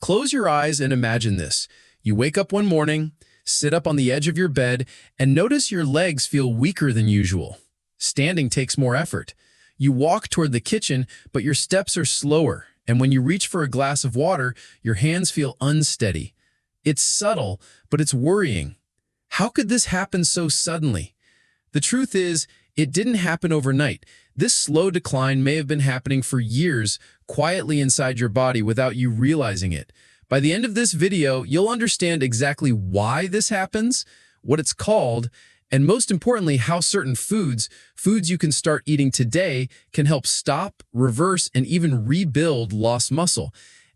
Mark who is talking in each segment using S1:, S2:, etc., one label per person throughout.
S1: Close your eyes and imagine this. You wake up one morning, sit up on the edge of your bed, and notice your legs feel weaker than usual. Standing takes more effort. You walk toward the kitchen, but your steps are slower, and when you reach for a glass of water, your hands feel unsteady. It's subtle, but it's worrying. How could this happen so suddenly? The truth is, it didn't happen overnight. This slow decline may have been happening for years, quietly inside your body without you realizing it. By the end of this video, you'll understand exactly why this happens, what it's called, and most importantly, how certain foods you can start eating today, can help stop, reverse, and even rebuild lost muscle.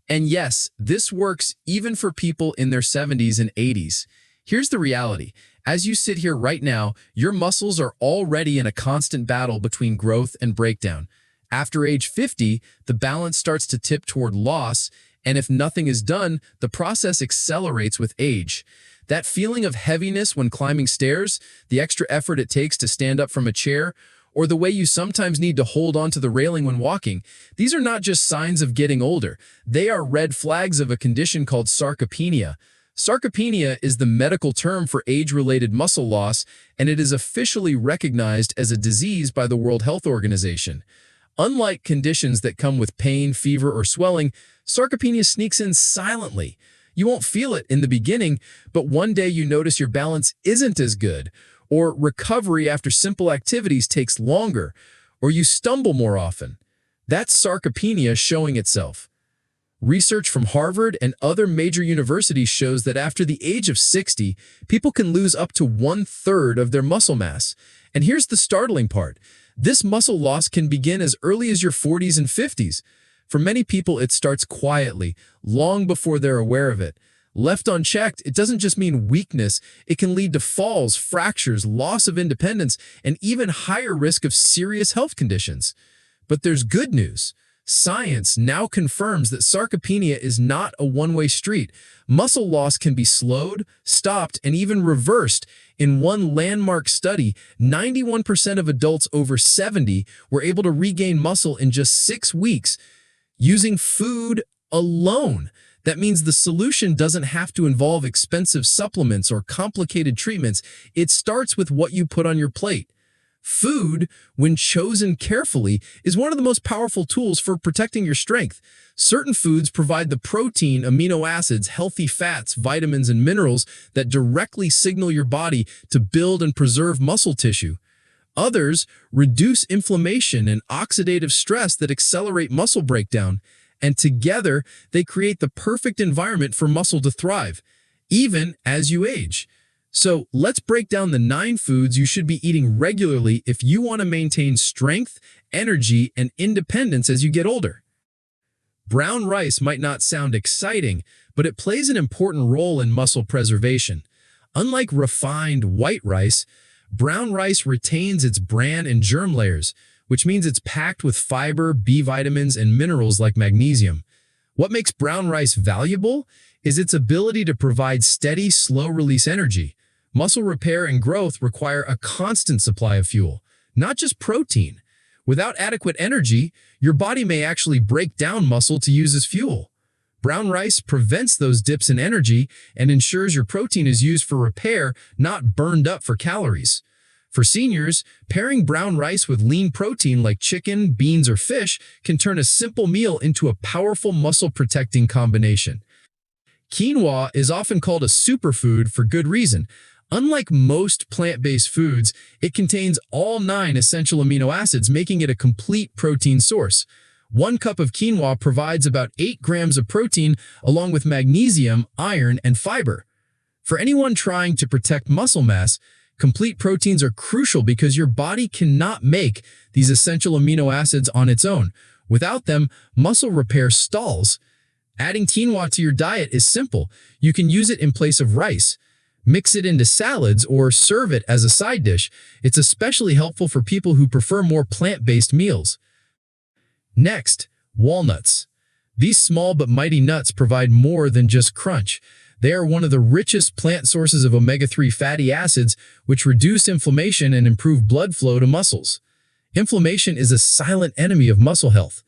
S1: And yes, this works even for people in their 70s and 80s. Here's the reality. As you sit here right now, your muscles are already in a constant battle between growth and breakdown. After age 50, the balance starts to tip toward loss, and if nothing is done, the process accelerates with age. That feeling of heaviness when climbing stairs, the extra effort it takes to stand up from a chair, or the way you sometimes need to hold onto the railing when walking, these are not just signs of getting older. They are red flags of a condition called sarcopenia. Sarcopenia is the medical term for age-related muscle loss, and it is officially recognized as a disease by the World Health Organization. Unlike conditions that come with pain, fever, or swelling, sarcopenia sneaks in silently. You won't feel it in the beginning, but one day you notice your balance isn't as good, or recovery after simple activities takes longer, or you stumble more often. That's sarcopenia showing itself. Research from Harvard and other major universities shows that after the age of 60, people can lose up to 1/3 of their muscle mass. And here's the startling part. This muscle loss can begin as early as your 40s and 50s. For many people, it starts quietly, long before they're aware of it. Left unchecked, it doesn't just mean weakness. It can lead to falls, fractures, loss of independence, and even higher risk of serious health conditions. But there's good news. Science now confirms that sarcopenia is not a one-way street. Muscle loss can be slowed, stopped, and even reversed. In one landmark study, 91% of adults over 70 were able to regain muscle in just 6 weeks using food alone. That means the solution doesn't have to involve expensive supplements or complicated treatments. It starts with what you put on your plate. Food, when chosen carefully, is one of the most powerful tools for protecting your strength. Certain foods provide the protein, amino acids, healthy fats, vitamins, and minerals that directly signal your body to build and preserve muscle tissue. Others reduce inflammation and oxidative stress that accelerate muscle breakdown, and together they create the perfect environment for muscle to thrive, even as you age. So let's break down the 9 foods you should be eating regularly if you want to maintain strength, energy, and independence as you get older. Brown rice might not sound exciting, but it plays an important role in muscle preservation. Unlike refined white rice, brown rice retains its bran and germ layers, which means it's packed with fiber, B vitamins, and minerals like magnesium. What makes brown rice valuable is its ability to provide steady, slow-release energy. Muscle repair and growth require a constant supply of fuel, not just protein. Without adequate energy, your body may actually break down muscle to use as fuel. Brown rice prevents those dips in energy and ensures your protein is used for repair, not burned up for calories. For seniors, pairing brown rice with lean protein like chicken, beans, or fish can turn a simple meal into a powerful muscle-protecting combination. Quinoa is often called a superfood for good reason. Unlike most plant-based foods, it contains all 9 essential amino acids, making it a complete protein source. 1 cup of quinoa provides about 8 grams of protein, along with magnesium, iron, and fiber. For anyone trying to protect muscle mass, complete proteins are crucial because your body cannot make these essential amino acids on its own. Without them, muscle repair stalls. Adding quinoa to your diet is simple. You can use it in place of rice, mix it into salads, or serve it as a side dish. It's especially helpful for people who prefer more plant-based meals. Next, walnuts. These small but mighty nuts provide more than just crunch. They are one of the richest plant sources of omega-3 fatty acids, which reduce inflammation and improve blood flow to muscles. Inflammation is a silent enemy of muscle health.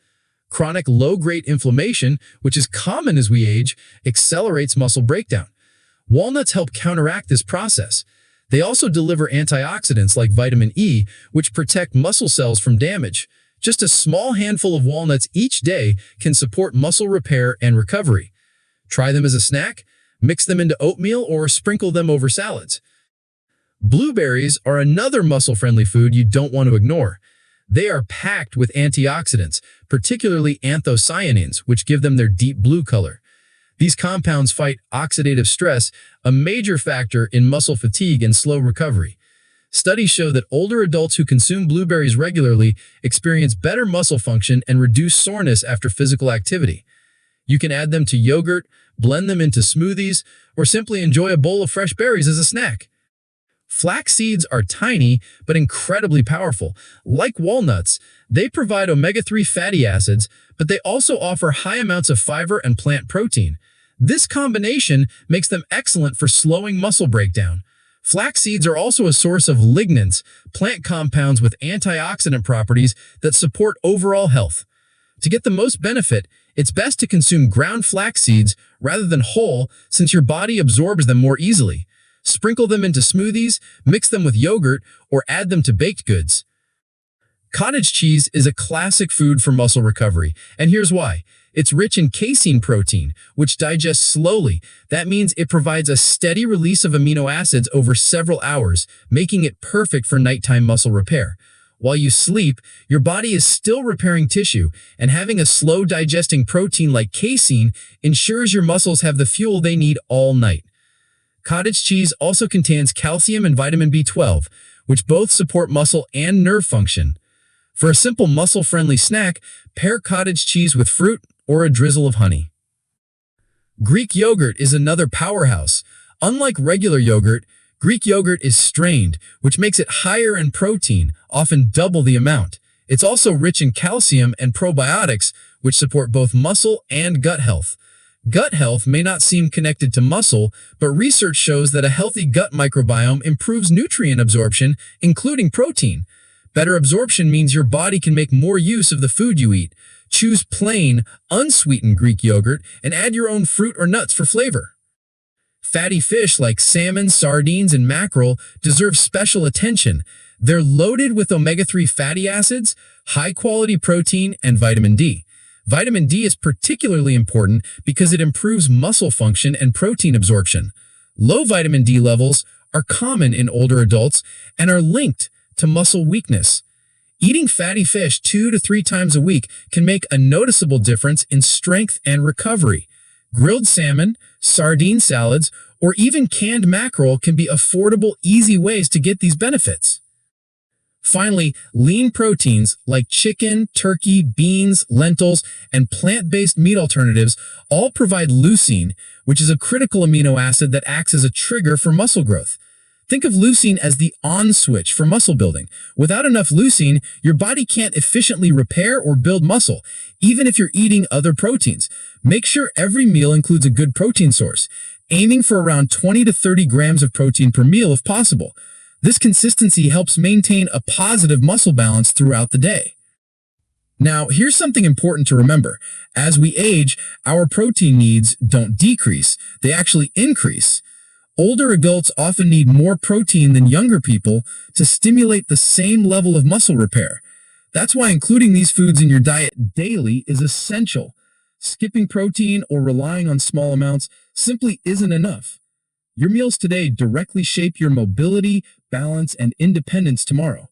S1: Chronic low-grade inflammation, which is common as we age, accelerates muscle breakdown. Walnuts help counteract this process. They also deliver antioxidants like vitamin E, which protect muscle cells from damage. Just a small handful of walnuts each day can support muscle repair and recovery. Try them as a snack, mix them into oatmeal, or sprinkle them over salads. Blueberries are another muscle-friendly food you don't want to ignore. They are packed with antioxidants, particularly anthocyanins, which give them their deep blue color. These compounds fight oxidative stress, a major factor in muscle fatigue and slow recovery. Studies show that older adults who consume blueberries regularly experience better muscle function and reduce soreness after physical activity. You can add them to yogurt, blend them into smoothies, or simply enjoy a bowl of fresh berries as a snack. Flax seeds are tiny but incredibly powerful. Like walnuts, they provide omega-3 fatty acids, but they also offer high amounts of fiber and plant protein. This combination makes them excellent for slowing muscle breakdown. Flax seeds are also a source of lignans, plant compounds with antioxidant properties that support overall health. To get the most benefit, it's best to consume ground flax seeds rather than whole, since your body absorbs them more easily. Sprinkle them into smoothies, mix them with yogurt, or add them to baked goods. Cottage cheese is a classic food for muscle recovery, and here's why. It's rich in casein protein, which digests slowly. That means it provides a steady release of amino acids over several hours, making it perfect for nighttime muscle repair. While you sleep, your body is still repairing tissue, and having a slow-digesting protein like casein ensures your muscles have the fuel they need all night. Cottage cheese also contains calcium and vitamin B12, which both support muscle and nerve function. For a simple muscle-friendly snack, pair cottage cheese with fruit or a drizzle of honey. Greek yogurt is another powerhouse. Unlike regular yogurt, Greek yogurt is strained, which makes it higher in protein, often double the amount. It's also rich in calcium and probiotics, which support both muscle and gut health. Gut health may not seem connected to muscle, but research shows that a healthy gut microbiome improves nutrient absorption, including protein. Better absorption means your body can make more use of the food you eat. Choose plain, unsweetened Greek yogurt and add your own fruit or nuts for flavor. Fatty fish like salmon, sardines, and mackerel deserve special attention. They're loaded with omega-3 fatty acids, high-quality protein, and vitamin D. Vitamin D is particularly important because it improves muscle function and protein absorption. Low vitamin D levels are common in older adults and are linked to muscle weakness. Eating fatty fish 2 to 3 times a week can make a noticeable difference in strength and recovery. Grilled salmon, sardine salads, or even canned mackerel can be affordable, easy ways to get these benefits. Finally, lean proteins like chicken, turkey, beans, lentils, and plant-based meat alternatives all provide leucine, which is a critical amino acid that acts as a trigger for muscle growth. Think of leucine as the on switch for muscle building. Without enough leucine, your body can't efficiently repair or build muscle, even if you're eating other proteins. Make sure every meal includes a good protein source, aiming for around 20 to 30 grams of protein per meal if possible. This consistency helps maintain a positive muscle balance throughout the day. Now, here's something important to remember. As we age, our protein needs don't decrease, they actually increase. Older adults often need more protein than younger people to stimulate the same level of muscle repair. That's why including these foods in your diet daily is essential. Skipping protein or relying on small amounts simply isn't enough. Your meals today directly shape your mobility, balance, and independence tomorrow.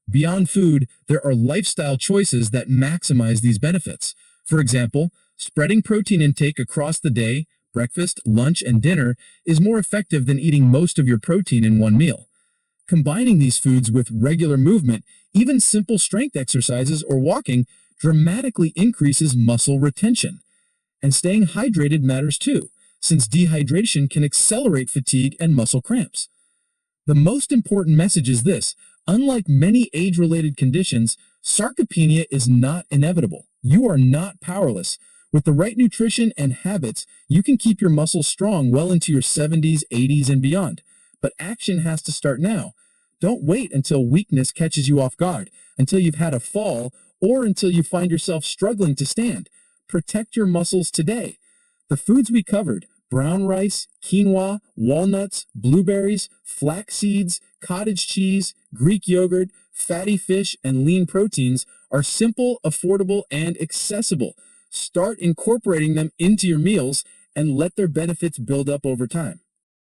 S1: Beyond food, there are lifestyle choices that maximize these benefits. For example, spreading protein intake across the day, breakfast, lunch, and dinner is more effective than eating most of your protein in one meal. Combining these foods with regular movement, even simple strength exercises or walking, dramatically increases muscle retention. And staying hydrated matters too, since dehydration can accelerate fatigue and muscle cramps. The most important message is this: unlike many age-related conditions, sarcopenia is not inevitable. You are not powerless. With the right nutrition and habits, you can keep your muscles strong well into your 70s, 80s, and beyond. But action has to start now. Don't wait until weakness catches you off guard, until you've had a fall, or until you find yourself struggling to stand. Protect your muscles today. The foods we covered: brown rice, quinoa, walnuts, blueberries, flax seeds, cottage cheese, Greek yogurt, fatty fish, and lean proteins, are simple, affordable, and accessible. Start incorporating them into your meals and let their benefits build up over time.